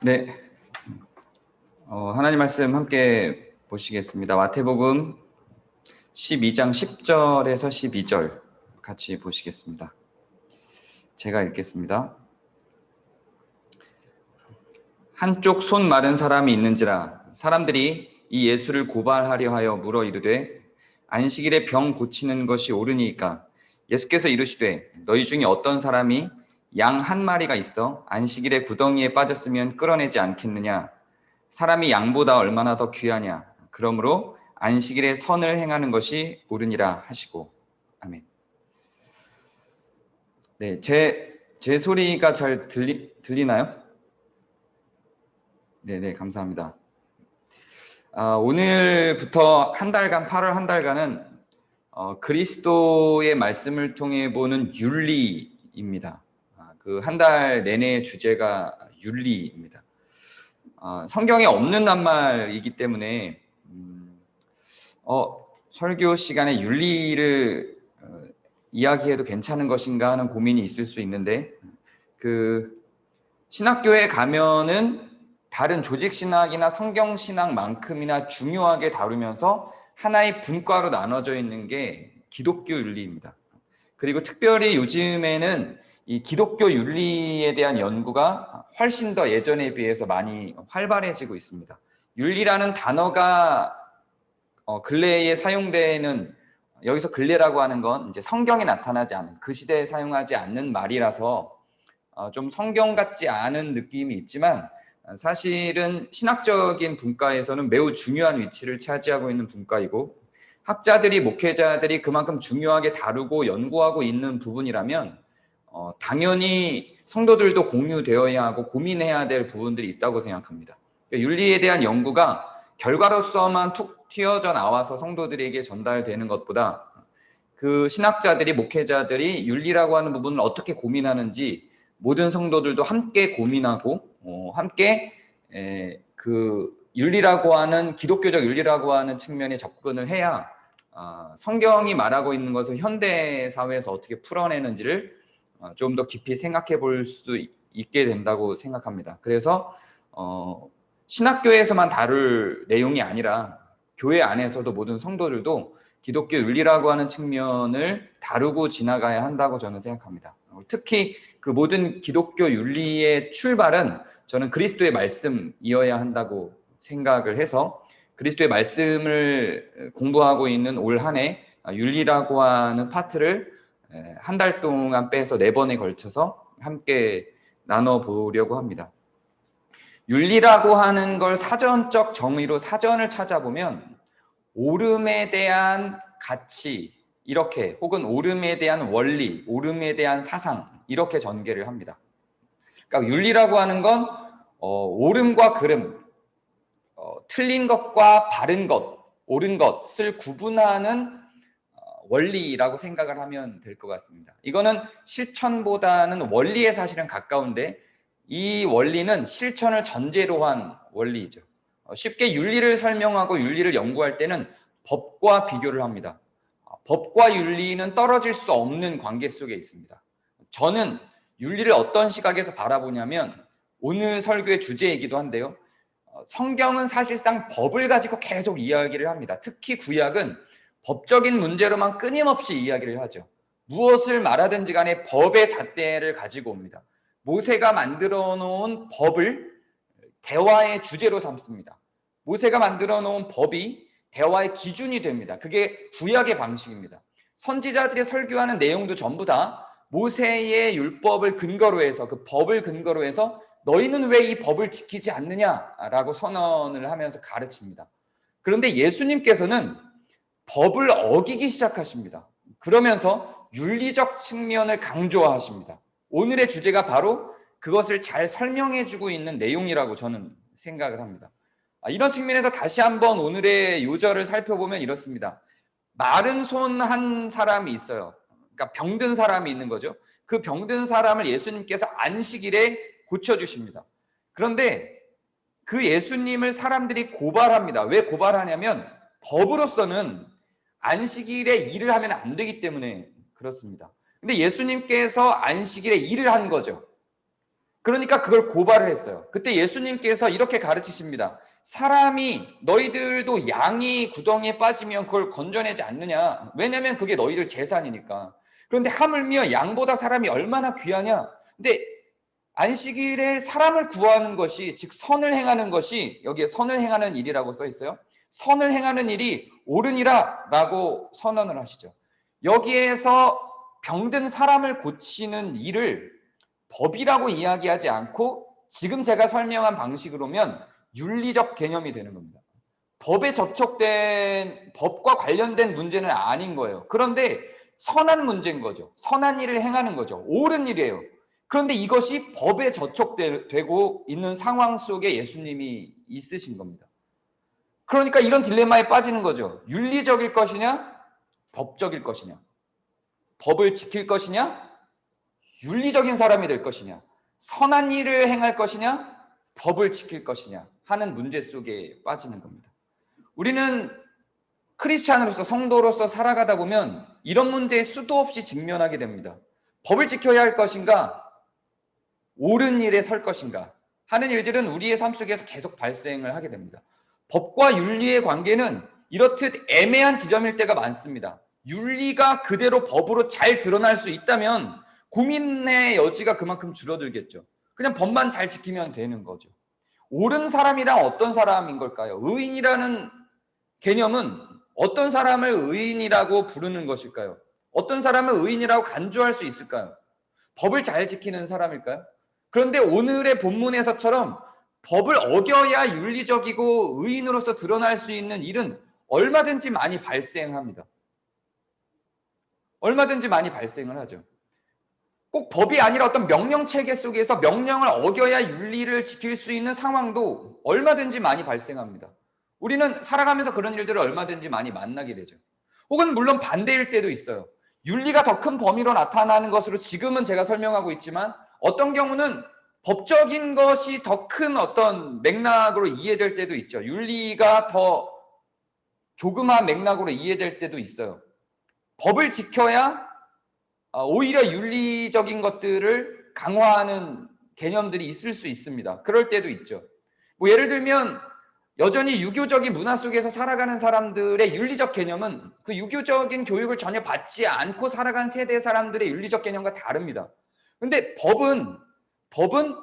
네, 하나님 말씀 함께 보시겠습니다. 마태복음 12장 10절에서 12절 같이 보시겠습니다. 제가 읽겠습니다. 한쪽 손 마른 사람이 있는지라 사람들이 이 예수를 고발하려 하여 물어 이르되 안식일에 병 고치는 것이 옳으니까 예수께서 이르시되 너희 중에 어떤 사람이 양 한 마리가 있어 안식일에 구덩이에 빠졌으면 끌어내지 않겠느냐? 사람이 양보다 얼마나 더 귀하냐? 그러므로 안식일에 선을 행하는 것이 옳으니라 하시고. 아멘. 네, 제 소리가 잘 들리나요? 네, 감사합니다. 오늘부터 한 달간, 8월 한 달간은 그리스도의 말씀을 통해 보는 윤리입니다. 그 한 달 내내 주제가 윤리입니다. 성경에 없는 낱말이기 때문에 설교 시간에 윤리를 이야기해도 괜찮은 것인가 하는 고민이 있을 수 있는데 그 신학교에 가면은 다른 조직신학이나 성경신학만큼이나 중요하게 다루면서 하나의 분과로 나눠져 있는 게 기독교 윤리입니다. 그리고 특별히 요즘에는 이 기독교 윤리에 대한 연구가 훨씬 더 예전에 비해서 많이 활발해지고 있습니다. 윤리라는 단어가 근래에 사용되는, 여기서 근래라고 하는 건 이제 성경에 나타나지 않은, 그 시대에 사용하지 않는 말이라서 좀 성경 같지 않은 느낌이 있지만 사실은 신학적인 분과에서는 매우 중요한 위치를 차지하고 있는 분과이고 학자들이, 목회자들이 그만큼 중요하게 다루고 연구하고 있는 부분이라면 당연히 성도들도 공유되어야 하고 고민해야 될 부분들이 있다고 생각합니다. 윤리에 대한 연구가 결과로서만 툭 튀어져 나와서 성도들에게 전달되는 것보다 그 신학자들이, 목회자들이 윤리라고 하는 부분을 어떻게 고민하는지 모든 성도들도 함께 고민하고 함께 그 윤리라고 하는, 기독교적 윤리라고 하는 측면에 접근을 해야 성경이 말하고 있는 것을 현대 사회에서 어떻게 풀어내는지를 좀 더 깊이 생각해 볼 수 있게 된다고 생각합니다. 그래서 신학교에서만 다룰 내용이 아니라 교회 안에서도 모든 성도들도 기독교 윤리라고 하는 측면을 다루고 지나가야 한다고 저는 생각합니다. 특히 그 모든 기독교 윤리의 출발은 저는 그리스도의 말씀이어야 한다고 생각을 해서 그리스도의 말씀을 공부하고 있는 올 한 해 윤리라고 하는 파트를 한 달 동안 빼서 4번에 걸쳐서 함께 나눠보려고 합니다. 윤리라고 하는 걸 사전적 정의로 사전을 찾아보면 옳음에 대한 가치, 이렇게, 혹은 옳음에 대한 원리, 옳음에 대한 사상, 이렇게 전개를 합니다. 그러니까 윤리라고 하는 건 옳음과 그름, 틀린 것과 바른 것, 옳은 것을 구분하는 원리라고 생각을 하면 될 것 같습니다. 이거는 실천보다는 원리에 사실은 가까운데 이 원리는 실천을 전제로 한 원리이죠. 쉽게 윤리를 설명하고 윤리를 연구할 때는 법과 비교를 합니다. 법과 윤리는 떨어질 수 없는 관계 속에 있습니다. 저는 윤리를 어떤 시각에서 바라보냐면 오늘 설교의 주제이기도 한데요. 성경은 사실상 법을 가지고 계속 이야기를 합니다. 특히 구약은 법적인 문제로만 끊임없이 이야기를 하죠. 무엇을 말하든지 간에 법의 잣대를 가지고 옵니다. 모세가 만들어 놓은 법을 대화의 주제로 삼습니다. 모세가 만들어 놓은 법이 대화의 기준이 됩니다. 그게 구약의 방식입니다. 선지자들이 설교하는 내용도 전부 다 모세의 율법을 근거로 해서, 그 법을 근거로 해서 너희는 왜 이 법을 지키지 않느냐라고 선언을 하면서 가르칩니다. 그런데 예수님께서는 법을 어기기 시작하십니다. 그러면서 윤리적 측면을 강조하십니다. 오늘의 주제가 바로 그것을 잘 설명해주고 있는 내용이라고 저는 생각을 합니다. 이런 측면에서 다시 한번 오늘의 요절을 살펴보면 이렇습니다. 마른 손 한 사람이 있어요. 그러니까 병든 사람이 있는 거죠. 그 병든 사람을 예수님께서 안식일에 고쳐주십니다. 그런데 그 예수님을 사람들이 고발합니다. 왜 고발하냐면 법으로서는 안식일에 일을 하면 안 되기 때문에 그렇습니다. 근데 예수님께서 안식일에 일을 한 거죠. 그러니까 그걸 고발을 했어요. 그때 예수님께서 이렇게 가르치십니다. 사람이 너희들도 양이 구덩이에 빠지면 그걸 건져내지 않느냐. 왜냐하면 그게 너희들 재산이니까. 그런데 하물며 양보다 사람이 얼마나 귀하냐. 근데 안식일에 사람을 구하는 것이, 즉 선을 행하는 것이, 여기에 선을 행하는 일이라고 써 있어요. 선을 행하는 일이 옳으니라 라고 선언을 하시죠. 여기에서 병든 사람을 고치는 일을 법이라고 이야기하지 않고 지금 제가 설명한 방식으로면 윤리적 개념이 되는 겁니다. 법에 저촉된, 법과 관련된 문제는 아닌 거예요. 그런데 선한 문제인 거죠. 선한 일을 행하는 거죠. 옳은 일이에요. 그런데 이것이 법에 저촉되고 있는 상황 속에 예수님이 있으신 겁니다. 그러니까 이런 딜레마에 빠지는 거죠. 윤리적일 것이냐, 법적일 것이냐, 법을 지킬 것이냐, 윤리적인 사람이 될 것이냐, 선한 일을 행할 것이냐, 법을 지킬 것이냐 하는 문제 속에 빠지는 겁니다. 우리는 크리스찬으로서, 성도로서 살아가다 보면 이런 문제에 수도 없이 직면하게 됩니다. 법을 지켜야 할 것인가, 옳은 일에 설 것인가 하는 일들은 우리의 삶 속에서 계속 발생을 하게 됩니다. 법과 윤리의 관계는 이렇듯 애매한 지점일 때가 많습니다. 윤리가 그대로 법으로 잘 드러날 수 있다면 고민의 여지가 그만큼 줄어들겠죠. 그냥 법만 잘 지키면 되는 거죠. 옳은 사람이란 어떤 사람인 걸까요? 의인이라는 개념은 어떤 사람을 의인이라고 부르는 것일까요? 어떤 사람을 의인이라고 간주할 수 있을까요? 법을 잘 지키는 사람일까요? 그런데 오늘의 본문에서처럼 법을 어겨야 윤리적이고 의인으로서 드러날 수 있는 일은 얼마든지 많이 발생합니다. 얼마든지 많이 발생을 하죠. 꼭 법이 아니라 어떤 명령체계 속에서 명령을 어겨야 윤리를 지킬 수 있는 상황도 얼마든지 많이 발생합니다. 우리는 살아가면서 그런 일들을 얼마든지 많이 만나게 되죠. 혹은 물론 반대일 때도 있어요. 윤리가 더 큰 범위로 나타나는 것으로 지금은 제가 설명하고 있지만 어떤 경우는 법적인 것이 더 큰 어떤 맥락으로 이해될 때도 있죠. 윤리가 더 조그마한 맥락으로 이해될 때도 있어요. 법을 지켜야 오히려 윤리적인 것들을 강화하는 개념들이 있을 수 있습니다. 그럴 때도 있죠. 뭐 예를 들면 여전히 유교적인 문화 속에서 살아가는 사람들의 윤리적 개념은 그 유교적인 교육을 전혀 받지 않고 살아간 세대 사람들의 윤리적 개념과 다릅니다. 근데 법은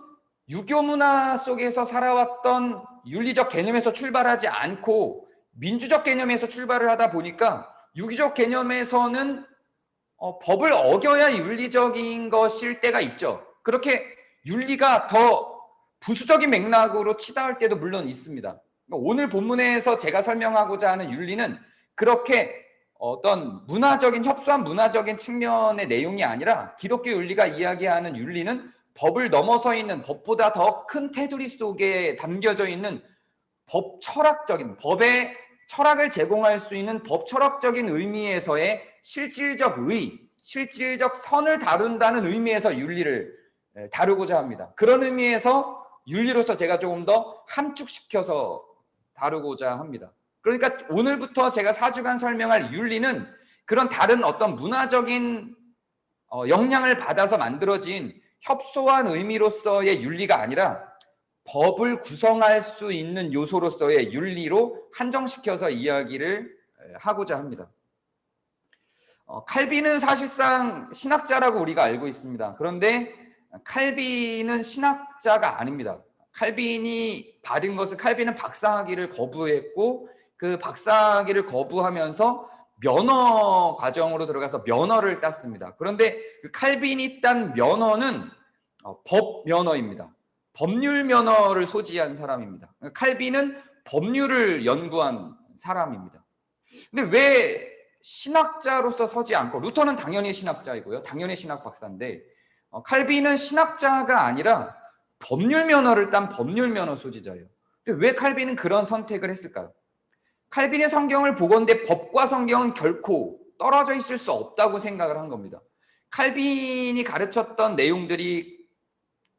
유교 문화 속에서 살아왔던 윤리적 개념에서 출발하지 않고 민주적 개념에서 출발을 하다 보니까 유교적 개념에서는 법을 어겨야 윤리적인 것일 때가 있죠. 그렇게 윤리가 더 부수적인 맥락으로 치달을 때도 물론 있습니다. 오늘 본문에서 제가 설명하고자 하는 윤리는 그렇게 어떤 문화적인, 협소한 문화적인 측면의 내용이 아니라 기독교 윤리가 이야기하는 윤리는 법을 넘어서 있는, 법보다 더 큰 테두리 속에 담겨져 있는 법 철학적인, 법의 철학을 제공할 수 있는 법 철학적인 의미에서의 실질적 의, 실질적 선을 다룬다는 의미에서 윤리를 다루고자 합니다. 그런 의미에서 윤리로서 제가 조금 더 함축시켜서 다루고자 합니다. 그러니까 오늘부터 제가 4주간 설명할 윤리는 그런 다른 어떤 문화적인 영향을 받아서 만들어진 협소한 의미로서의 윤리가 아니라 법을 구성할 수 있는 요소로서의 윤리로 한정시켜서 이야기를 하고자 합니다. 칼빈은 사실상 신학자라고 우리가 알고 있습니다. 그런데 칼빈은 신학자가 아닙니다. 칼빈이 받은 것은, 칼빈은 박사학위를 거부했고 그 박사학위를 거부하면서 면허 과정으로 들어가서 면허를 땄습니다. 그런데 그 칼빈이 딴 면허는 법 면허입니다. 법률 면허를 소지한 사람입니다. 칼빈은 법률을 연구한 사람입니다. 근데 왜 신학자로서 서지 않고, 루터는 당연히 신학자이고요, 당연히 신학 박사인데 칼빈은 신학자가 아니라 법률 면허를 딴 법률 면허 소지자예요. 근데 왜 칼빈은 그런 선택을 했을까요? 칼빈의 성경을 보건대 법과 성경은 결코 떨어져 있을 수 없다고 생각을 한 겁니다. 칼빈이 가르쳤던 내용들이,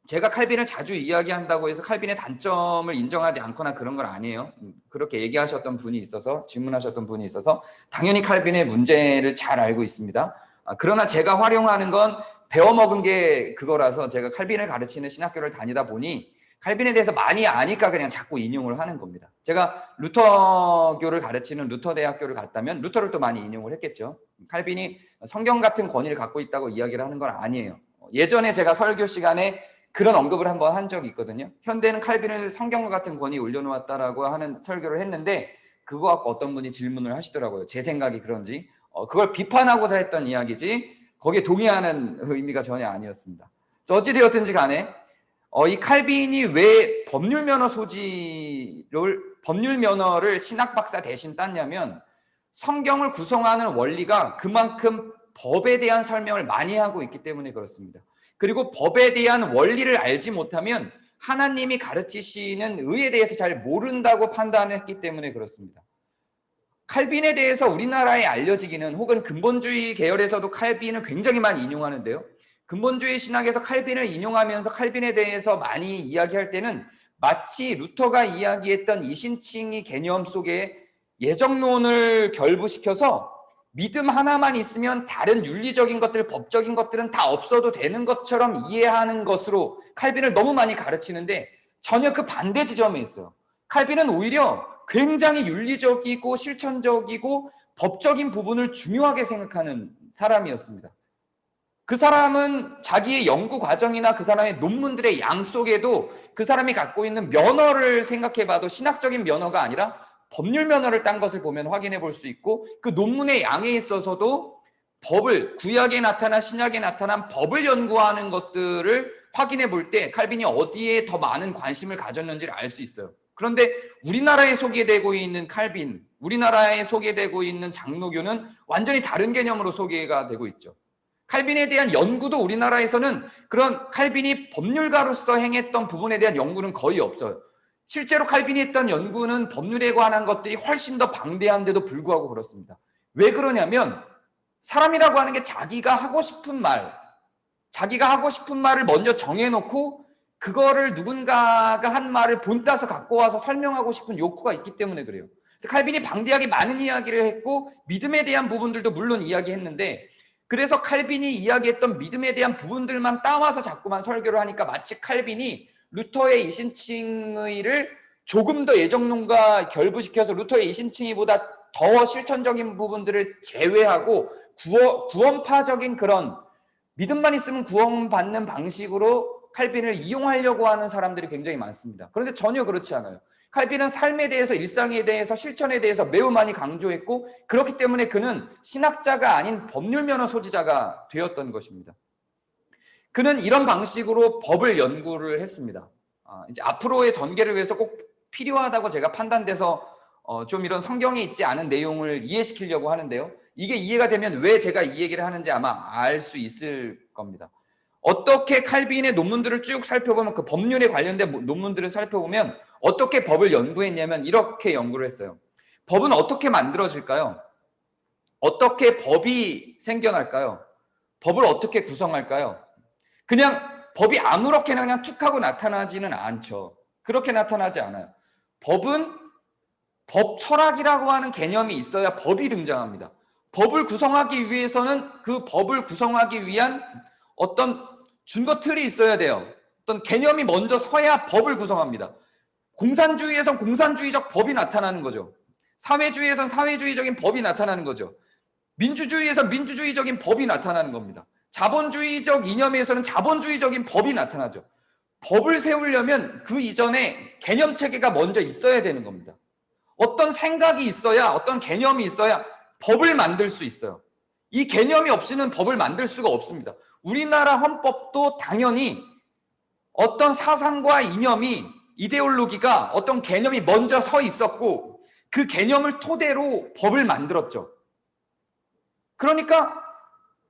제가 칼빈을 자주 이야기한다고 해서 칼빈의 단점을 인정하지 않거나 그런 건 아니에요. 그렇게 얘기하셨던 분이 있어서, 질문하셨던 분이 있어서 당연히 칼빈의 문제를 잘 알고 있습니다. 그러나 제가 활용하는 건 배워 먹은 게 그거라서 제가 칼빈을 가르치는 신학교를 다니다 보니 칼빈에 대해서 많이 아니까 그냥 자꾸 인용을 하는 겁니다. 제가 루터교를 가르치는 루터 대학교를 갔다면 루터를 또 많이 인용을 했겠죠. 칼빈이 성경 같은 권위를 갖고 있다고 이야기를 하는 건 아니에요. 예전에 제가 설교 시간에 그런 언급을 한번 한 적이 있거든요. 현대는 칼빈을 성경과 같은 권위에 올려놓았다라고 하는 설교를 했는데 그거 갖고 어떤 분이 질문을 하시더라고요. 제 생각이 그런지. 그걸 비판하고자 했던 이야기지 거기에 동의하는 의미가 전혀 아니었습니다. 어찌되었든지 간에 이 칼빈이 왜 법률 면허를 신학 박사 대신 땄냐면 성경을 구성하는 원리가 그만큼 법에 대한 설명을 많이 하고 있기 때문에 그렇습니다. 그리고 법에 대한 원리를 알지 못하면 하나님이 가르치시는 의에 대해서 잘 모른다고 판단했기 때문에 그렇습니다. 칼빈에 대해서 우리나라에 알려지기는 혹은 근본주의 계열에서도 칼빈을 굉장히 많이 인용하는데요. 근본주의 신학에서 칼빈을 인용하면서 칼빈에 대해서 많이 이야기할 때는 마치 루터가 이야기했던 이신칭의 개념 속에 예정론을 결부시켜서 믿음 하나만 있으면 다른 윤리적인 것들, 법적인 것들은 다 없어도 되는 것처럼 이해하는 것으로 칼빈을 너무 많이 가르치는데 전혀 그 반대 지점에 있어요. 칼빈은 오히려 굉장히 윤리적이고 실천적이고 법적인 부분을 중요하게 생각하는 사람이었습니다. 그 사람은 자기의 연구 과정이나 그 사람의 논문들의 양 속에도 그 사람이 갖고 있는 면허를 생각해봐도 신학적인 면허가 아니라 법률 면허를 딴 것을 보면 확인해 볼 수 있고 그 논문의 양에 있어서도 법을 구약에 나타난 신약에 나타난 법을 연구하는 것들을 확인해 볼 때 칼빈이 어디에 더 많은 관심을 가졌는지를 알 수 있어요. 그런데 우리나라에 소개되고 있는 칼빈, 우리나라에 소개되고 있는 장로교는 완전히 다른 개념으로 소개가 되고 있죠. 칼빈에 대한 연구도 우리나라에서는 그런 칼빈이 법률가로서 행했던 부분에 대한 연구는 거의 없어요. 실제로 칼빈이 했던 연구는 법률에 관한 것들이 훨씬 더 방대한데도 불구하고 그렇습니다. 왜 그러냐면 사람이라고 하는 게 자기가 하고 싶은 말을 먼저 정해놓고 그거를 누군가가 한 말을 본따서 갖고 와서 설명하고 싶은 욕구가 있기 때문에 그래요. 그래서 칼빈이 방대하게 많은 이야기를 했고 믿음에 대한 부분들도 물론 이야기했는데 그래서 칼빈이 이야기했던 믿음에 대한 부분들만 따와서 자꾸만 설교를 하니까 마치 칼빈이 루터의 이신칭의를 조금 더 예정론과 결부시켜서 루터의 이신칭의보다 더 실천적인 부분들을 제외하고 구원파적인 그런 믿음만 있으면 구원받는 방식으로 칼빈을 이용하려고 하는 사람들이 굉장히 많습니다. 그런데 전혀 그렇지 않아요. 칼빈은 삶에 대해서, 일상에 대해서, 실천에 대해서 매우 많이 강조했고 그렇기 때문에 그는 신학자가 아닌 법률 면허 소지자가 되었던 것입니다. 그는 이런 방식으로 법을 연구를 했습니다. 이제 앞으로의 전개를 위해서 꼭 필요하다고 제가 판단돼서 좀 이런 성경에 있지 않은 내용을 이해시키려고 하는데요. 이게 이해가 되면 왜 제가 이 얘기를 하는지 아마 알 수 있을 겁니다. 어떻게 칼빈의 논문들을 쭉 살펴보면 그 법률에 관련된 논문들을 살펴보면 어떻게 법을 연구했냐면 이렇게 연구를 했어요. 법은 어떻게 만들어질까요? 어떻게 법이 생겨날까요? 법을 어떻게 구성할까요? 그냥 법이 아무렇게나 그냥 툭 하고 나타나지는 않죠. 그렇게 나타나지 않아요. 법은 법 철학이라고 하는 개념이 있어야 법이 등장합니다. 법을 구성하기 위해서는 그 법을 구성하기 위한 어떤 준거 틀이 있어야 돼요. 어떤 개념이 먼저 서야 법을 구성합니다. 공산주의에선 공산주의적 법이 나타나는 거죠. 사회주의에선 사회주의적인 법이 나타나는 거죠. 민주주의에선 민주주의적인 법이 나타나는 겁니다. 자본주의적 이념에서는 자본주의적인 법이 나타나죠. 법을 세우려면 그 이전에 개념 체계가 먼저 있어야 되는 겁니다. 어떤 생각이 있어야, 어떤 개념이 있어야 법을 만들 수 있어요. 이 개념이 없이는 법을 만들 수가 없습니다. 우리나라 헌법도 당연히 어떤 사상과 이념이, 이데올로기가, 어떤 개념이 먼저 서 있었고 그 개념을 토대로 법을 만들었죠. 그러니까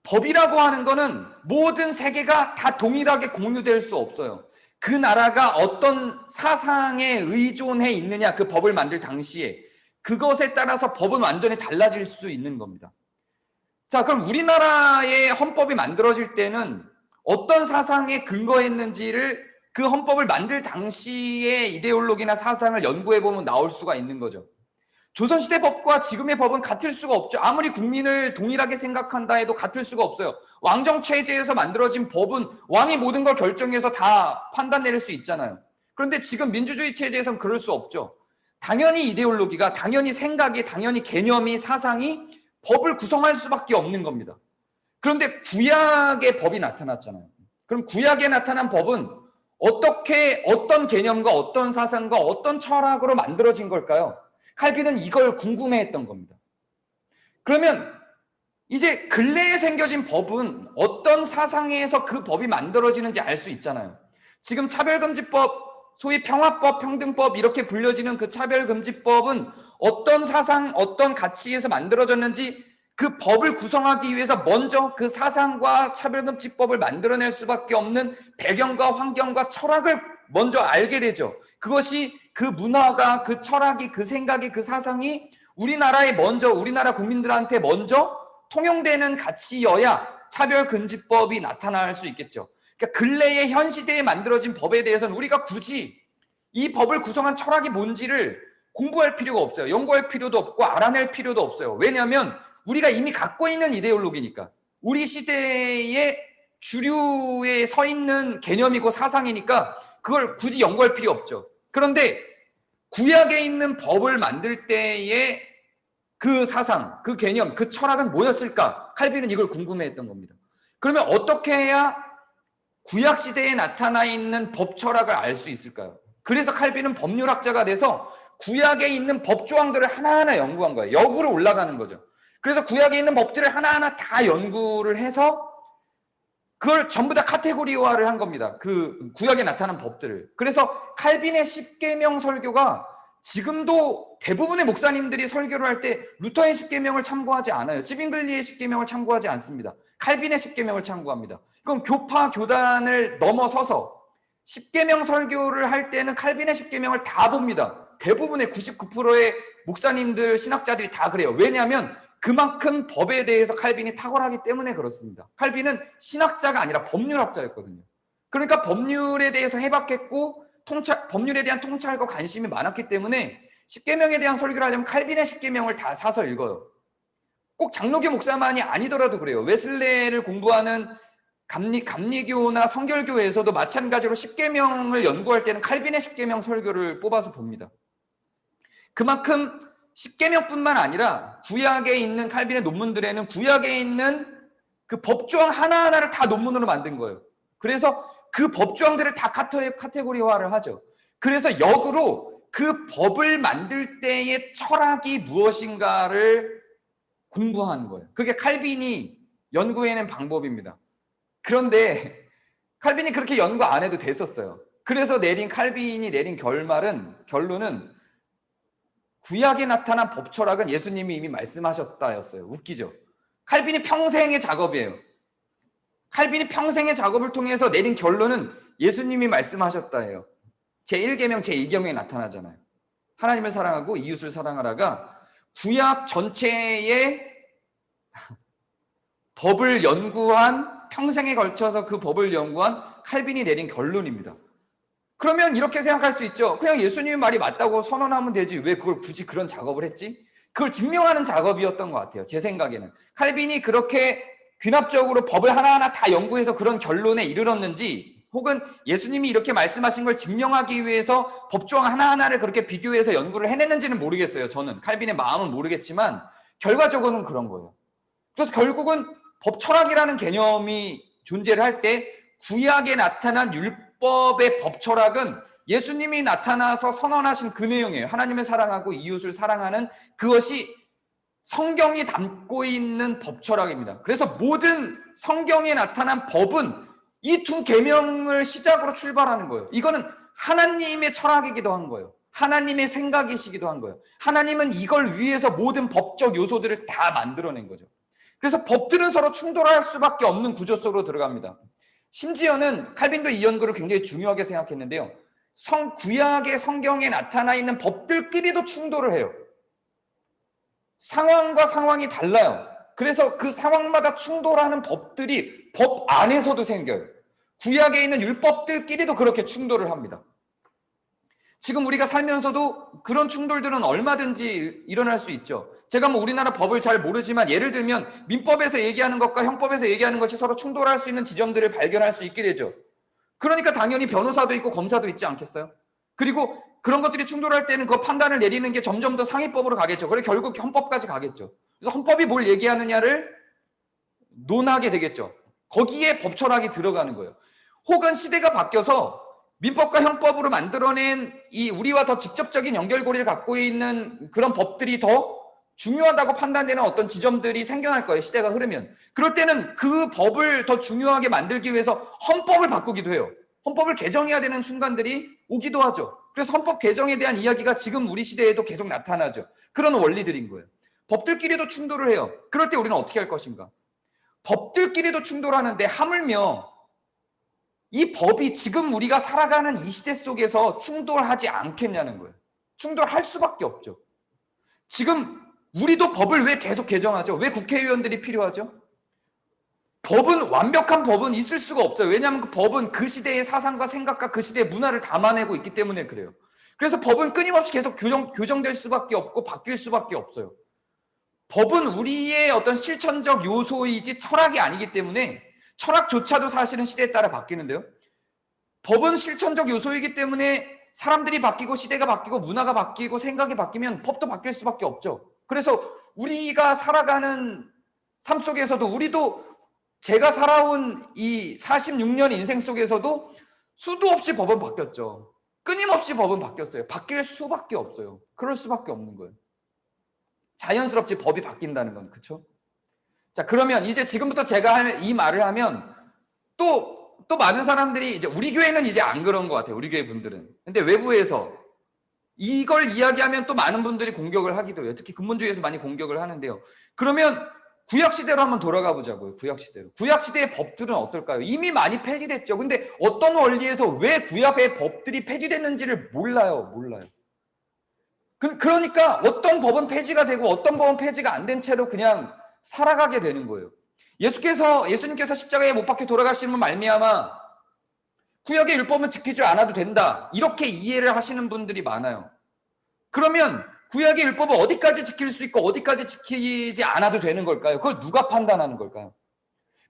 법이라고 하는 거는 모든 세계가 다 동일하게 공유될 수 없어요. 그 나라가 어떤 사상에 의존해 있느냐, 그 법을 만들 당시에 그것에 따라서 법은 완전히 달라질 수 있는 겁니다. 자, 그럼 우리나라의 헌법이 만들어질 때는 어떤 사상에 근거했는지를 그 헌법을 만들 당시의 이데올로기나 사상을 연구해 보면 나올 수가 있는 거죠. 조선시대 법과 지금의 법은 같을 수가 없죠. 아무리 국민을 동일하게 생각한다 해도 같을 수가 없어요. 왕정체제에서 만들어진 법은 왕이 모든 걸 결정해서 다 판단 내릴 수 있잖아요. 그런데 지금 민주주의 체제에서는 그럴 수 없죠. 당연히 이데올로기가, 당연히 생각이, 당연히 개념이, 사상이 법을 구성할 수밖에 없는 겁니다. 그런데 구약의 법이 나타났잖아요. 그럼 구약에 나타난 법은 어떻게, 어떤 개념과 어떤 사상과 어떤 철학으로 만들어진 걸까요? 칼빈은 이걸 궁금해했던 겁니다. 그러면 이제 근래에 생겨진 법은 어떤 사상에서 그 법이 만들어지는지 알 수 있잖아요. 지금 차별금지법, 소위 평화법, 평등법 이렇게 불려지는 그 차별금지법은 어떤 사상, 어떤 가치에서 만들어졌는지 그 법을 구성하기 위해서 먼저 그 사상과 차별금지법을 만들어낼 수밖에 없는 배경과 환경과 철학을 먼저 알게 되죠. 그것이 그 문화가, 그 철학이, 그 생각이, 그 사상이 우리나라에 먼저, 우리나라 국민들한테 먼저 통용되는 가치여야 차별금지법이 나타날 수 있겠죠. 그러니까 근래의 현 시대에 만들어진 법에 대해서는 우리가 굳이 이 법을 구성한 철학이 뭔지를 공부할 필요가 없어요. 연구할 필요도 없고 알아낼 필요도 없어요. 왜냐하면 우리가 이미 갖고 있는 이데올로기니까, 우리 시대의 주류에 서 있는 개념이고 사상이니까 그걸 굳이 연구할 필요 없죠. 그런데 구약에 있는 법을 만들 때의 그 사상, 그 개념, 그 철학은 뭐였을까? 칼빈은 이걸 궁금해했던 겁니다. 그러면 어떻게 해야 구약 시대에 나타나 있는 법 철학을 알 수 있을까요? 그래서 칼빈은 법률학자가 돼서 구약에 있는 법 조항들을 하나하나 연구한 거예요. 역으로 올라가는 거죠. 그래서 구약에 있는 법들을 하나하나 다 연구를 해서 그걸 전부 다 카테고리화를 한 겁니다. 그 구약에 나타난 법들을. 그래서 칼빈의 십계명 설교가 지금도 대부분의 목사님들이 설교를 할 때 루터의 십계명을 참고하지 않아요. 찌빙글리의 십계명을 참고하지 않습니다. 칼빈의 십계명을 참고합니다. 그럼 교파 교단을 넘어서서 십계명 설교를 할 때는 칼빈의 십계명을 다 봅니다. 대부분의 99%의 목사님들, 신학자들이 다 그래요. 왜냐하면 그만큼 법에 대해서 칼빈이 탁월하기 때문에 그렇습니다. 칼빈은 신학자가 아니라 법률학자였거든요. 그러니까 법률에 대해서 해박했고 법률에 대한 통찰과 관심이 많았기 때문에 십계명에 대한 설교를 하려면 칼빈의 십계명을 다 사서 읽어요. 꼭 장로교 목사만이 아니더라도 그래요. 웨슬레를 공부하는 감리교나 성결교에서도 마찬가지로 십계명을 연구할 때는 칼빈의 십계명 설교를 뽑아서 봅니다. 그만큼 십계명뿐만 아니라 구약에 있는 칼빈의 논문들에는 구약에 있는 그 법조항 하나하나를 다 논문으로 만든 거예요. 그래서 그 법조항들을 다 카테고리화를 하죠. 그래서 역으로 그 법을 만들 때의 철학이 무엇인가를 공부하는 거예요. 그게 칼빈이 연구해낸 방법입니다. 그런데 칼빈이 그렇게 연구 안 해도 됐었어요. 그래서 칼빈이 내린 결론은 구약에 나타난 법 철학은 예수님이 이미 말씀하셨다였어요. 웃기죠? 칼빈이 평생의 작업이에요. 칼빈이 평생의 작업을 통해서 내린 결론은 예수님이 말씀하셨다예요. 제1계명, 제2계명에 나타나잖아요. 하나님을 사랑하고 이웃을 사랑하라가 구약 전체의 법을 연구한, 평생에 걸쳐서 그 법을 연구한 칼빈이 내린 결론입니다. 그러면 이렇게 생각할 수 있죠. 그냥 예수님의 말이 맞다고 선언하면 되지. 왜 그걸 굳이 그런 작업을 했지? 그걸 증명하는 작업이었던 것 같아요. 제 생각에는. 칼빈이 그렇게 귀납적으로 법을 하나하나 다 연구해서 그런 결론에 이르렀는지, 혹은 예수님이 이렇게 말씀하신 걸 증명하기 위해서 법조항 하나하나를 그렇게 비교해서 연구를 해냈는지는 모르겠어요. 저는 칼빈의 마음은 모르겠지만 결과적으로는 그런 거예요. 그래서 결국은 법 철학이라는 개념이 존재를 할 때 구약에 나타난 율법의 법 철학은 예수님이 나타나서 선언하신 그 내용이에요. 하나님을 사랑하고 이웃을 사랑하는 그것이 성경이 담고 있는 법 철학입니다. 그래서 모든 성경에 나타난 법은 이 두 계명을 시작으로 출발하는 거예요. 이거는 하나님의 철학이기도 한 거예요. 하나님의 생각이시기도 한 거예요. 하나님은 이걸 위해서 모든 법적 요소들을 다 만들어낸 거죠. 그래서 법들은 서로 충돌할 수밖에 없는 구조 속으로 들어갑니다. 심지어는 칼빈도 이 연구를 굉장히 중요하게 생각했는데요. 구약의 성경에 나타나 있는 법들끼리도 충돌을 해요. 상황과 상황이 달라요. 그래서 그 상황마다 충돌하는 법들이 법 안에서도 생겨요. 구약에 있는 율법들끼리도 그렇게 충돌을 합니다. 지금 우리가 살면서도 그런 충돌들은 얼마든지 일어날 수 있죠. 제가 뭐 우리나라 법을 잘 모르지만 예를 들면 민법에서 얘기하는 것과 형법에서 얘기하는 것이 서로 충돌할 수 있는 지점들을 발견할 수 있게 되죠. 그러니까 당연히 변호사도 있고 검사도 있지 않겠어요? 그리고 그런 것들이 충돌할 때는 그 판단을 내리는 게 점점 더 상위법으로 가겠죠. 그래 결국 헌법까지 가겠죠. 그래서 헌법이 뭘 얘기하느냐를 논하게 되겠죠. 거기에 법 철학이 들어가는 거예요. 혹은 시대가 바뀌어서 민법과 형법으로 만들어낸 이 우리와 더 직접적인 연결고리를 갖고 있는 그런 법들이 더 중요하다고 판단되는 어떤 지점들이 생겨날 거예요. 시대가 흐르면. 그럴 때는 그 법을 더 중요하게 만들기 위해서 헌법을 바꾸기도 해요. 헌법을 개정해야 되는 순간들이 오기도 하죠. 그래서 헌법 개정에 대한 이야기가 지금 우리 시대에도 계속 나타나죠. 그런 원리들인 거예요. 법들끼리도 충돌을 해요. 그럴 때 우리는 어떻게 할 것인가? 법들끼리도 충돌하는데 하물며 이 법이 지금 우리가 살아가는 이 시대 속에서 충돌하지 않겠냐는 거예요. 충돌할 수밖에 없죠. 지금 우리도 법을 왜 계속 개정하죠? 왜 국회의원들이 필요하죠? 완벽한 법은 있을 수가 없어요. 왜냐하면 그 법은 그 시대의 사상과 생각과 그 시대의 문화를 담아내고 있기 때문에 그래요. 그래서 법은 끊임없이 계속 교정될 수밖에 없고 바뀔 수밖에 없어요. 법은 우리의 어떤 실천적 요소이지 철학이 아니기 때문에 철학조차도 사실은 시대에 따라 바뀌는데요. 법은 실천적 요소이기 때문에 사람들이 바뀌고 시대가 바뀌고 문화가 바뀌고 생각이 바뀌면 법도 바뀔 수밖에 없죠. 그래서 우리가 살아가는 삶 속에서도 우리도 제가 살아온 이 46년 인생 속에서도 수도 없이 법은 바뀌었죠. 끊임없이 법은 바뀌었어요. 바뀔 수밖에 없어요. 그럴 수밖에 없는 거예요. 자연스럽지 법이 바뀐다는 건. 그렇죠? 자, 그러면 이제 지금부터 제가 할 이 말을 하면 또 많은 사람들이 이제 우리 교회는 이제 안 그런 것 같아요. 우리 교회 분들은. 근데 외부에서 이걸 이야기하면 또 많은 분들이 공격을 하기도 해요. 특히 근본주의에서 많이 공격을 하는데요. 그러면 구약시대로 한번 돌아가 보자고요. 구약시대로. 구약시대의 법들은 어떨까요? 이미 많이 폐지됐죠. 근데 어떤 원리에서 왜 구약의 법들이 폐지됐는지를 몰라요. 그러니까 어떤 법은 폐지가 되고 어떤 법은 폐지가 안 된 채로 그냥 살아가게 되는 거예요. 예수님께서 십자가에 못 박혀 돌아가시는 말미암아 구약의 율법은 지키지 않아도 된다. 이렇게 이해를 하시는 분들이 많아요. 그러면 구약의 율법을 어디까지 지킬 수 있고 어디까지 지키지 않아도 되는 걸까요? 그걸 누가 판단하는 걸까요?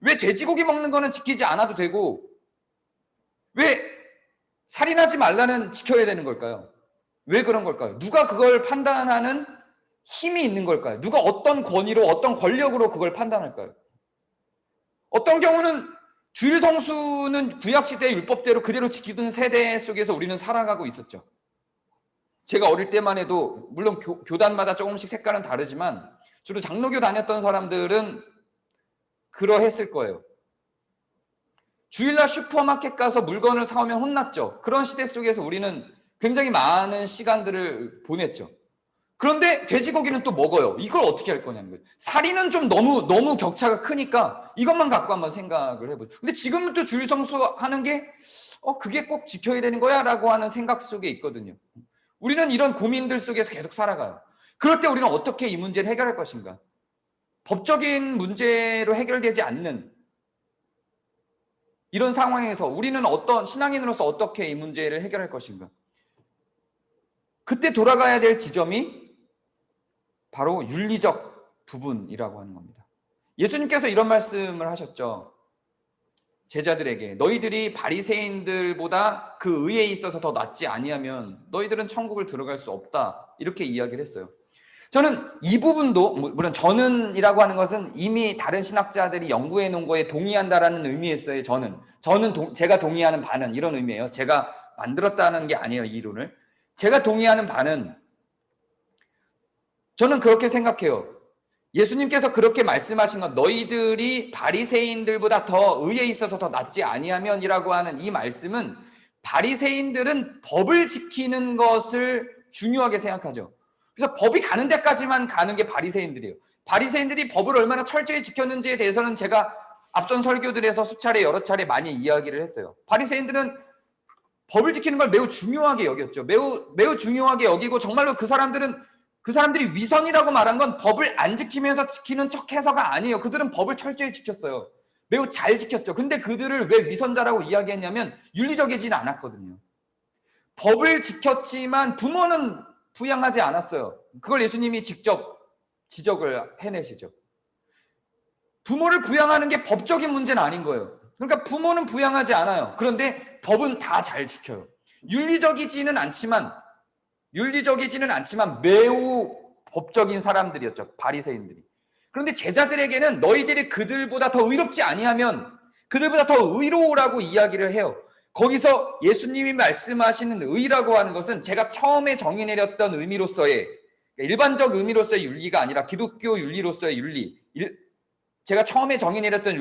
왜 돼지고기 먹는 거는 지키지 않아도 되고 왜 살인하지 말라는 지켜야 되는 걸까요? 왜 그런 걸까요? 누가 그걸 판단하는 힘이 있는 걸까요? 누가 어떤 권위로 어떤 권력으로 그걸 판단할까요? 어떤 경우는 주일 성수는 구약시대의 율법대로 그대로 지키던 세대 속에서 우리는 살아가고 있었죠. 제가 어릴 때만 해도 물론 교단마다 조금씩 색깔은 다르지만 주로 장로교 다녔던 사람들은 그러했을 거예요. 주일날 슈퍼마켓 가서 물건을 사오면 혼났죠. 그런 시대 속에서 우리는 굉장히 많은 시간들을 보냈죠. 그런데 돼지고기는 또 먹어요. 이걸 어떻게 할 거냐는 거예요. 살인은 좀 너무 격차가 크니까 이것만 갖고 한번 생각을 해보죠. 근데 지금부터 주일 성수하는 게 그게 꼭 지켜야 되는 거야? 라고 하는 생각 속에 있거든요. 우리는 이런 고민들 속에서 계속 살아가요. 그럴 때 우리는 어떻게 이 문제를 해결할 것인가? 법적인 문제로 해결되지 않는 이런 상황에서 우리는 어떤 신앙인으로서 어떻게 이 문제를 해결할 것인가? 그때 돌아가야 될 지점이 바로 윤리적 부분이라고 하는 겁니다. 예수님께서 이런 말씀을 하셨죠. 제자들에게 너희들이 바리새인들보다 그 의에 있어서 더 낫지 아니하면 너희들은 천국을 들어갈 수 없다. 이렇게 이야기를 했어요. 저는 이 부분도 물론 저는이라고 하는 것은 이미 다른 신학자들이 연구해 놓은 거에 동의한다라는 의미였어요. 제가 동의하는 바는 이런 의미예요. 제가 만들었다는 게 아니에요. 이 이론을. 제가 동의하는 바는 저는 그렇게 생각해요. 예수님께서 그렇게 말씀하신 건 너희들이 바리새인들보다 더 의에 있어서 더 낫지 아니하면이라고 하는 이 말씀은 바리새인들은 법을 지키는 것을 중요하게 생각하죠. 그래서 법이 가는 데까지만 가는 게 바리새인들이에요. 바리새인들이 법을 얼마나 철저히 지켰는지에 대해서는 제가 앞선 설교들에서 여러 차례 많이 이야기를 했어요. 바리새인들은 법을 지키는 걸 매우 중요하게 여겼죠. 매우 중요하게 여기고 정말로 그 사람들이 위선이라고 말한 건 법을 안 지키면서 지키는 척해서가 아니에요. 그들은 법을 철저히 지켰어요. 매우 잘 지켰죠. 근데 그들을 왜 위선자라고 이야기했냐면 윤리적이지는 않았거든요. 법을 지켰지만 부모는 부양하지 않았어요. 그걸 예수님이 직접 지적을 해내시죠. 부모를 부양하는 게 법적인 문제는 아닌 거예요. 그러니까 부모는 부양하지 않아요. 그런데 법은 다 잘 지켜요. 윤리적이지는 않지만 매우 법적인 사람들이었죠. 바리새인들이. 그런데 제자들에게는 너희들이 그들보다 더 의롭지 아니하면 그들보다 더 의로우라고 이야기를 해요. 거기서 예수님이 말씀하시는 의라고 하는 것은 제가 처음에 정의 내렸던 의미로서의, 일반적 의미로서의 윤리가 아니라 기독교 윤리로서의 윤리, 제가 처음에 정의 내렸던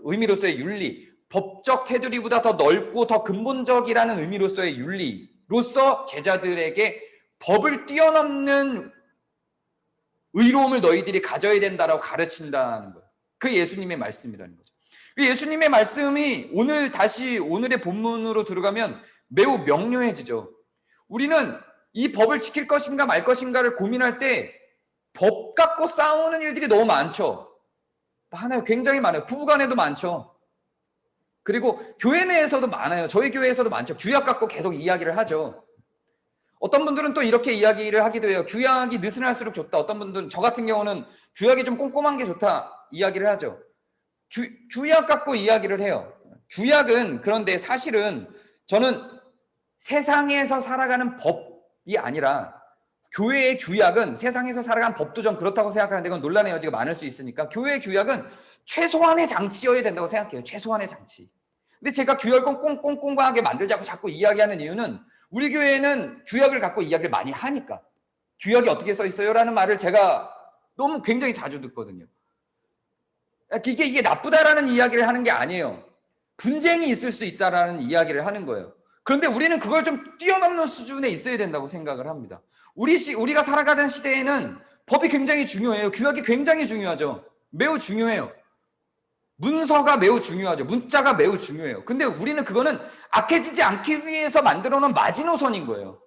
의미로서의 윤리, 법적 테두리보다 더 넓고 더 근본적이라는 의미로서의 윤리로서 제자들에게 법을 뛰어넘는 의로움을 너희들이 가져야 된다라고 가르친다는 거예요. 그 예수님의 말씀이라는 거죠. 예수님의 말씀이 오늘의 본문으로 들어가면 매우 명료해지죠. 우리는 이 법을 지킬 것인가 말 것인가를 고민할 때 법 갖고 싸우는 일들이 너무 많죠. 많아요. 굉장히 많아요. 부부간에도 많죠. 그리고 교회 내에서도 많아요. 저희 교회에서도 많죠. 규약 갖고 계속 이야기를 하죠. 어떤 분들은 또 이렇게 이야기를 하기도 해요. 규약이 느슨할수록 좋다. 어떤 분들은, 저 같은 경우는 규약이 좀 꼼꼼한 게 좋다 이야기를 하죠. 규약 갖고 이야기를 해요. 규약은, 그런데 사실은 저는 세상에서 살아가는 법이 아니라 교회의 규약은, 세상에서 살아가는 법도 좀 그렇다고 생각하는데 그건 논란의 여지가 많을 수 있으니까 교회의 규약은 최소한의 장치여야 된다고 생각해요. 최소한의 장치. 근데 제가 규약을 꼼꼼하게 만들자고 자꾸 이야기하는 이유는 우리 교회는 규약을 갖고 이야기를 많이 하니까. 규약이 어떻게 써 있어요? 라는 말을 제가 너무 굉장히 자주 듣거든요. 이게 나쁘다라는 이야기를 하는 게 아니에요. 분쟁이 있을 수 있다라는 이야기를 하는 거예요. 그런데 우리는 그걸 좀 뛰어넘는 수준에 있어야 된다고 생각을 합니다. 우리가 살아가던 시대에는 법이 굉장히 중요해요. 규약이 굉장히 중요하죠. 매우 중요해요. 문서가 매우 중요하죠. 문자가 매우 중요해요. 근데 우리는 그거는 악해지지 않기 위해서 만들어 놓은 마지노선인 거예요.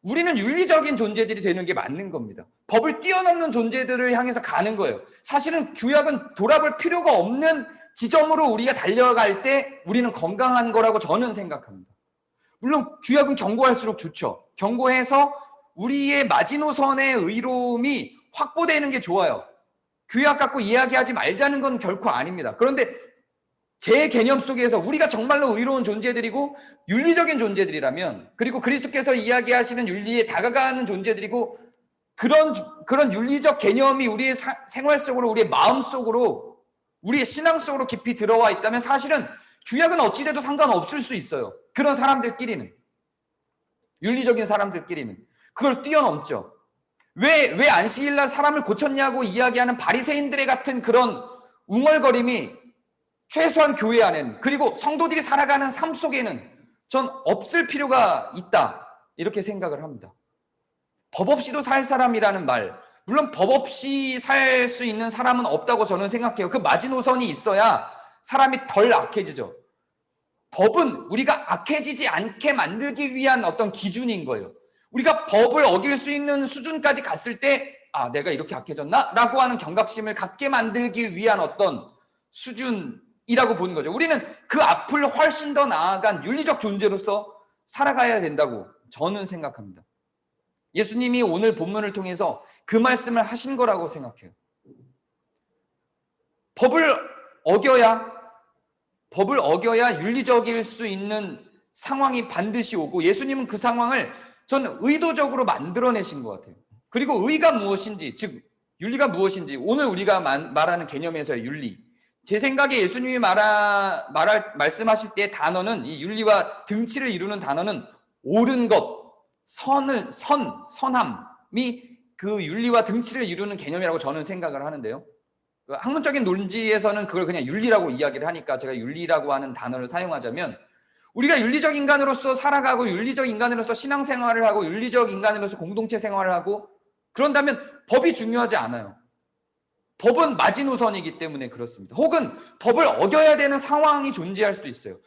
우리는 윤리적인 존재들이 되는 게 맞는 겁니다. 법을 뛰어넘는 존재들을 향해서 가는 거예요. 사실은 규약은 돌아볼 필요가 없는 지점으로 우리가 달려갈 때 우리는 건강한 거라고 저는 생각합니다. 물론 규약은 경고할수록 좋죠. 경고해서 우리의 마지노선의 의로움이 확보되는 게 좋아요. 규약 갖고 이야기하지 말자는 건 결코 아닙니다. 그런데 제 개념 속에서 우리가 정말로 의로운 존재들이고 윤리적인 존재들이라면, 그리고 그리스도께서 이야기하시는 윤리에 다가가는 존재들이고, 그런 윤리적 개념이 우리의 생활 속으로, 우리의 마음 속으로, 우리의 신앙 속으로 깊이 들어와 있다면 사실은 규약은 어찌돼도 상관없을 수 있어요. 그런 사람들끼리는, 윤리적인 사람들끼리는 그걸 뛰어넘죠. 왜 안식일날 사람을 고쳤냐고 이야기하는 바리새인들의 같은 그런 웅얼거림이 최소한 교회 안에는, 그리고 성도들이 살아가는 삶 속에는 전 없을 필요가 있다, 이렇게 생각을 합니다. 법 없이도 살 사람이라는 말, 물론 법 없이 살 수 있는 사람은 없다고 저는 생각해요. 그 마지노선이 있어야 사람이 덜 악해지죠. 법은 우리가 악해지지 않게 만들기 위한 어떤 기준인 거예요. 우리가 법을 어길 수 있는 수준까지 갔을 때, 내가 이렇게 악해졌나? 라고 하는 경각심을 갖게 만들기 위한 어떤 수준이라고 보는 거죠. 우리는 그 앞을 훨씬 더 나아간 윤리적 존재로서 살아가야 된다고 저는 생각합니다. 예수님이 오늘 본문을 통해서 그 말씀을 하신 거라고 생각해요. 법을 어겨야 윤리적일 수 있는 상황이 반드시 오고, 예수님은 그 상황을 저는 의도적으로 만들어내신 것 같아요. 그리고 의가 무엇인지, 즉 윤리가 무엇인지, 오늘 우리가 말하는 개념에서의 윤리, 제 생각에 예수님이 말씀하실 때의 단어는, 이 윤리와 등치를 이루는 단어는 옳은 것, 선함이 그 윤리와 등치를 이루는 개념이라고 저는 생각을 하는데요. 학문적인 논지에서는 그걸 그냥 윤리라고 이야기를 하니까 제가 윤리라고 하는 단어를 사용하자면, 우리가 윤리적 인간으로서 살아가고 윤리적 인간으로서 신앙생활을 하고 윤리적 인간으로서 공동체 생활을 하고 그런다면 법이 중요하지 않아요. 법은 마지노선이기 때문에 그렇습니다. 혹은 법을 어겨야 되는 상황이 존재할 수도 있어요.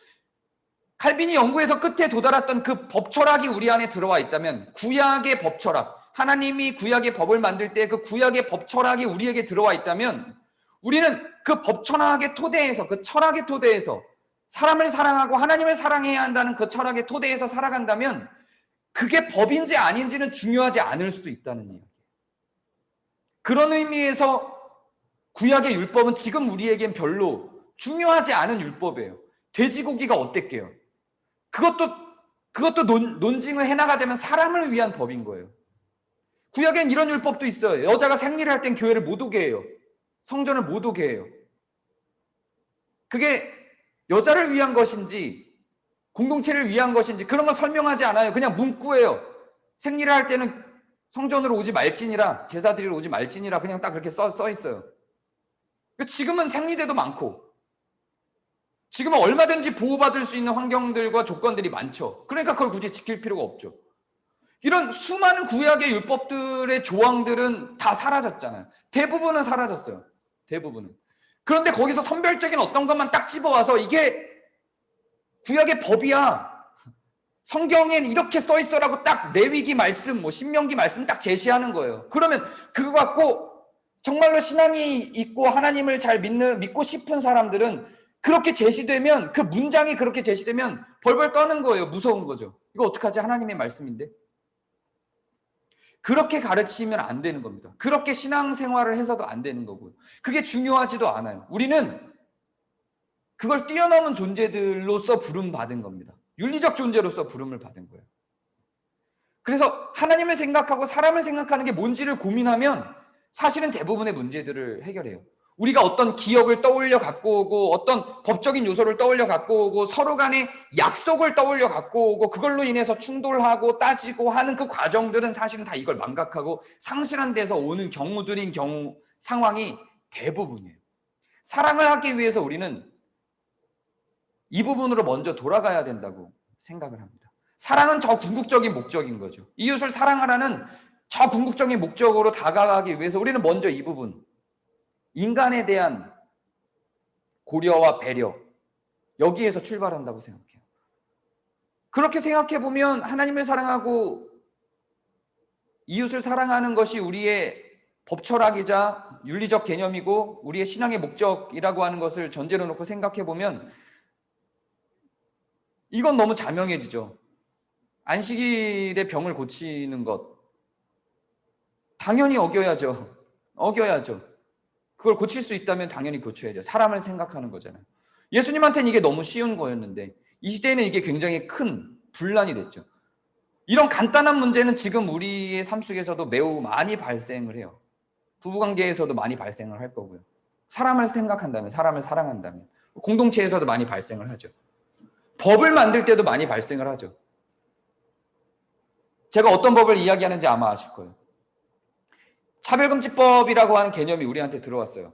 칼빈이 연구에서 끝에 도달했던 그 법 철학이 우리 안에 들어와 있다면, 구약의 법 철학, 하나님이 구약의 법을 만들 때 그 구약의 법 철학이 우리에게 들어와 있다면, 우리는 그 법 철학의 토대에서, 그 철학의 토대에서 사람을 사랑하고 하나님을 사랑해야 한다는 그 철학의 토대에서 살아간다면 그게 법인지 아닌지는 중요하지 않을 수도 있다는 이야기예요. 그런 의미에서 구약의 율법은 지금 우리에겐 별로 중요하지 않은 율법이에요. 돼지고기가 어땠게요? 그것도 논증을 해나가자면 사람을 위한 법인 거예요. 구약엔 이런 율법도 있어요. 여자가 생리를 할 땐 교회를 못 오게 해요. 성전을 못 오게 해요. 그게 여자를 위한 것인지 공동체를 위한 것인지 그런 거 설명하지 않아요. 그냥 문구예요. 생리를 할 때는 성전으로 오지 말지니라, 제사 드리러 오지 말지니라, 그냥 딱 그렇게 써 있어요. 지금은 생리대도 많고 지금은 얼마든지 보호받을 수 있는 환경들과 조건들이 많죠. 그러니까 그걸 굳이 지킬 필요가 없죠. 이런 수많은 구약의 율법들의 조항들은 다 사라졌잖아요. 대부분은 사라졌어요. 대부분은. 그런데 거기서 선별적인 어떤 것만 딱 집어와서 이게 구약의 법이야, 성경엔 이렇게 써 있어라고 딱 레위기 말씀, 신명기 말씀 딱 제시하는 거예요. 그러면 그거 갖고 정말로 신앙이 있고 하나님을 잘 믿고 싶은 사람들은 그렇게 제시되면, 그 문장이 그렇게 제시되면 벌벌 떠는 거예요. 무서운 거죠. 이거 어떡하지? 하나님의 말씀인데. 그렇게 가르치면 안 되는 겁니다. 그렇게 신앙생활을 해서도 안 되는 거고요. 그게 중요하지도 않아요. 우리는 그걸 뛰어넘은 존재들로서 부름받은 겁니다. 윤리적 존재로서 부름을 받은 거예요. 그래서 하나님을 생각하고 사람을 생각하는 게 뭔지를 고민하면 사실은 대부분의 문제들을 해결해요. 우리가 어떤 기억을 떠올려 갖고 오고 어떤 법적인 요소를 떠올려 갖고 오고 서로 간의 약속을 떠올려 갖고 오고 그걸로 인해서 충돌하고 따지고 하는 그 과정들은 사실은 다 이걸 망각하고 상실한 데서 오는 경우들인 상황이 대부분이에요. 사랑을 하기 위해서 우리는 이 부분으로 먼저 돌아가야 된다고 생각을 합니다. 사랑은 저 궁극적인 목적인 거죠. 이웃을 사랑하라는 저 궁극적인 목적으로 다가가기 위해서 우리는 먼저 이 부분, 인간에 대한 고려와 배려, 여기에서 출발한다고 생각해요. 그렇게 생각해 보면 하나님을 사랑하고 이웃을 사랑하는 것이 우리의 법철학이자 윤리적 개념이고 우리의 신앙의 목적이라고 하는 것을 전제로 놓고 생각해 보면 이건 너무 자명해지죠. 안식일의 병을 고치는 것 당연히 어겨야죠. 그걸 고칠 수 있다면 당연히 고쳐야죠. 사람을 생각하는 거잖아요. 예수님한테는 이게 너무 쉬운 거였는데 이 시대에는 이게 굉장히 큰 분란이 됐죠. 이런 간단한 문제는 지금 우리의 삶 속에서도 매우 많이 발생을 해요. 부부관계에서도 많이 발생을 할 거고요. 사람을 생각한다면, 사람을 사랑한다면 공동체에서도 많이 발생을 하죠. 법을 만들 때도 많이 발생을 하죠. 제가 어떤 법을 이야기하는지 아마 아실 거예요. 차별금지법이라고 하는 개념이 우리한테 들어왔어요.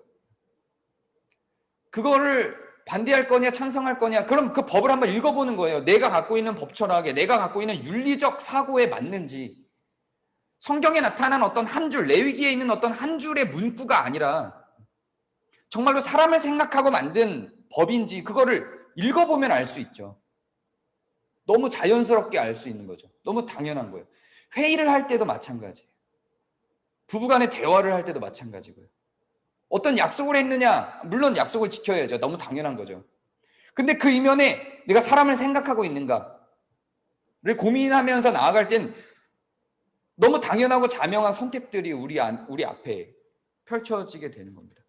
그거를 반대할 거냐 찬성할 거냐, 그럼 그 법을 한번 읽어보는 거예요. 내가 갖고 있는 법철학에, 내가 갖고 있는 윤리적 사고에 맞는지. 성경에 나타난 어떤 한 줄, 레위기에 있는 어떤 한 줄의 문구가 아니라 정말로 사람을 생각하고 만든 법인지 그거를 읽어보면 알 수 있죠. 너무 자연스럽게 알 수 있는 거죠. 너무 당연한 거예요. 회의를 할 때도 마찬가지예요. 부부간의 대화를 할 때도 마찬가지고요. 어떤 약속을 했느냐, 물론 약속을 지켜야죠. 너무 당연한 거죠. 근데 그 이면에 내가 사람을 생각하고 있는가를 고민하면서 나아갈 땐 너무 당연하고 자명한 선택들이 우리 앞에 펼쳐지게 되는 겁니다.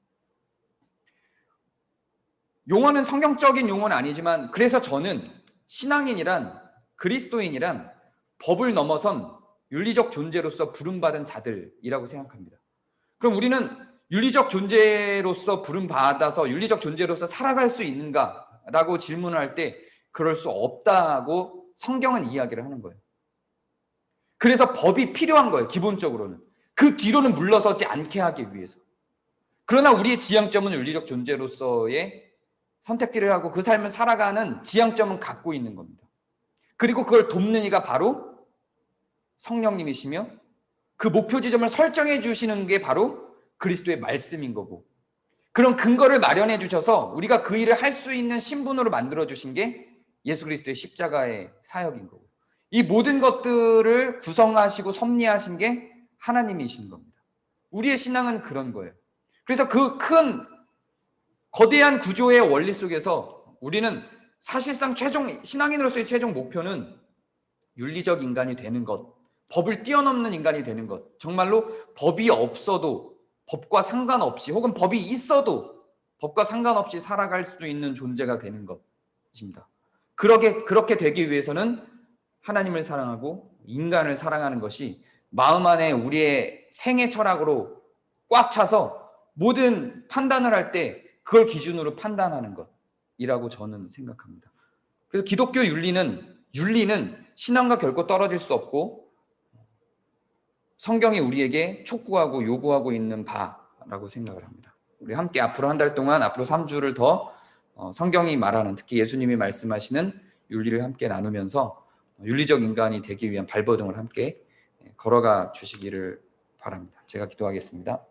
용어는 성경적인 용어는 아니지만 그래서 저는 신앙인이란, 그리스도인이란 법을 넘어선 윤리적 존재로서 부름받은 자들이라고 생각합니다. 그럼 우리는 윤리적 존재로서 부름받아서 윤리적 존재로서 살아갈 수 있는가라고 질문을 할 때 그럴 수 없다고 성경은 이야기를 하는 거예요. 그래서 법이 필요한 거예요. 기본적으로는. 그 뒤로는 물러서지 않게 하기 위해서. 그러나 우리의 지향점은 윤리적 존재로서의 선택들을 하고 그 삶을 살아가는 지향점은 갖고 있는 겁니다. 그리고 그걸 돕는 이가 바로 성령님이시며 그 목표 지점을 설정해 주시는 게 바로 그리스도의 말씀인 거고, 그런 근거를 마련해 주셔서 우리가 그 일을 할 수 있는 신분으로 만들어 주신 게 예수 그리스도의 십자가의 사역인 거고, 이 모든 것들을 구성하시고 섭리하신 게 하나님이신 겁니다. 우리의 신앙은 그런 거예요. 그래서 그 큰 거대한 구조의 원리 속에서 우리는 사실상 신앙인으로서의 최종 목표는 윤리적 인간이 되는 것, 법을 뛰어넘는 인간이 되는 것, 정말로 법이 없어도 법과 상관없이 혹은 법이 있어도 법과 상관없이 살아갈 수 있는 존재가 되는 것입니다. 그렇게 되기 위해서는 하나님을 사랑하고 인간을 사랑하는 것이 마음 안에 우리의 생애 철학으로 꽉 차서 모든 판단을 할 때 그걸 기준으로 판단하는 것이라고 저는 생각합니다. 그래서 기독교 윤리는 신앙과 결코 떨어질 수 없고 성경이 우리에게 촉구하고 요구하고 있는 바라고 생각을 합니다. 우리 함께 앞으로 한 달 동안 앞으로 3주를 더 성경이 말하는, 특히 예수님이 말씀하시는 윤리를 함께 나누면서 윤리적 인간이 되기 위한 발버둥을 함께 걸어가 주시기를 바랍니다. 제가 기도하겠습니다.